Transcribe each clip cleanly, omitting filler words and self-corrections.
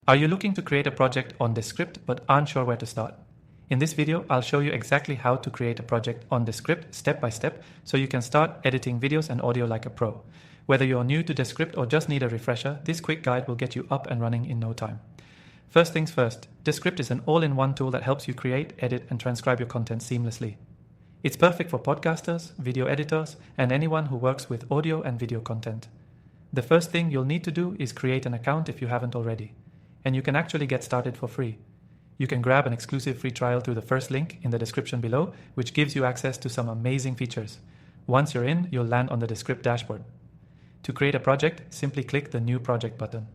Are you looking to create a project on Descript but aren't sure where to start? In this video, I'll show you exactly how to create a project on Descript step by step so you can start editing videos and audio like a pro. Whether you're new to Descript or just need a refresher, this quick guide will get you up and running in no time. First things first, Descript is an all-in-one tool that helps you create, edit, and transcribe your content seamlessly. It's perfect for podcasters, video editors, and anyone who works with audio and video content. The first thing you'll need to do is create an account if you haven't already. And you can actually get started for free. You can grab an exclusive free trial through the first link in the description below, which gives you access to some amazing features. Once you're in, you'll land on the Descript dashboard. To create a project, simply click the New Project button.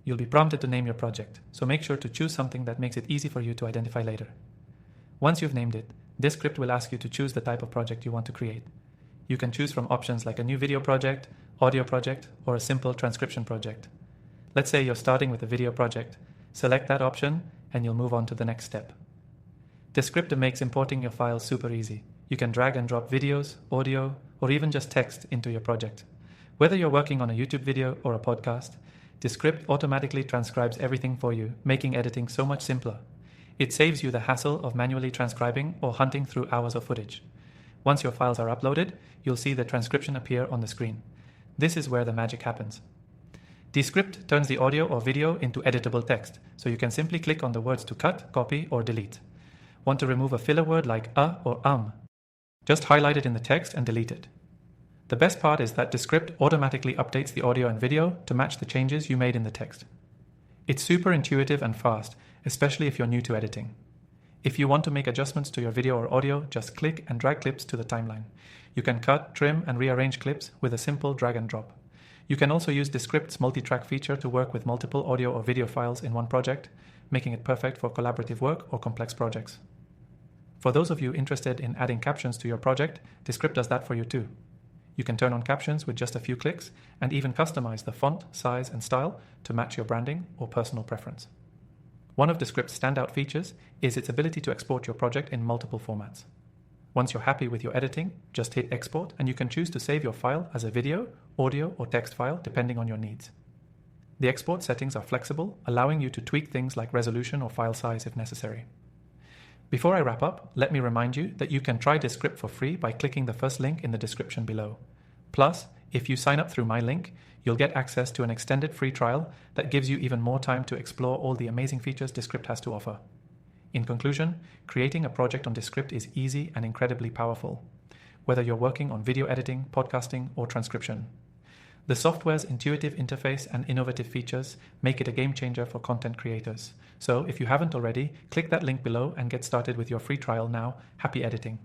You'll be prompted to name your project, so make sure to choose something that makes it easy for you to identify later. Once you've named it, Descript will ask you to choose the type of project you want to create. You can choose from options like a new video project, audio project, or a simple transcription project. Let's say you're starting with a video project. Select that option and you'll move on to the next step. Descript makes importing your files super easy. You can drag and drop videos, audio, or even just text into your project. Whether you're working on a YouTube video or a podcast, Descript automatically transcribes everything for you, making editing so much simpler. It saves you the hassle of manually transcribing or hunting through hours of footage. Once your files are uploaded, you'll see the transcription appear on the screen. This is where the magic happens. Descript turns the audio or video into editable text, so you can simply click on the words to cut, copy, or delete. Want to remove a filler word like or Just highlight it in the text and delete it. The best part is that Descript automatically updates the audio and video to match the changes you made in the text. It's super intuitive and fast, especially if you're new to editing. If you want to make adjustments to your video or audio, just click and drag clips to the timeline. You can cut, trim, and rearrange clips with a simple drag and drop. You can also use Descript's multi-track feature to work with multiple audio or video files in one project, making it perfect for collaborative work or complex projects. For those of you interested in adding captions to your project, Descript does that for you too. You can turn on captions with just a few clicks and even customize the font, size, and style to match your branding or personal preference. One of Descript's standout features is its ability to export your project in multiple formats. Once you're happy with your editing, just hit export and you can choose to save your file as a video, audio, or text file depending on your needs. The export settings are flexible, allowing you to tweak things like resolution or file size if necessary. Before I wrap up, let me remind you that you can try Descript for free by clicking the first link in the description below. Plus, if you sign up through my link, you'll get access to an extended free trial that gives you even more time to explore all the amazing features Descript has to offer. In conclusion, creating a project on Descript is easy and incredibly powerful, whether you're working on video editing, podcasting, or transcription. The software's intuitive interface and innovative features make it a game changer for content creators. So if you haven't already, click that link below and get started with your free trial now. Happy editing!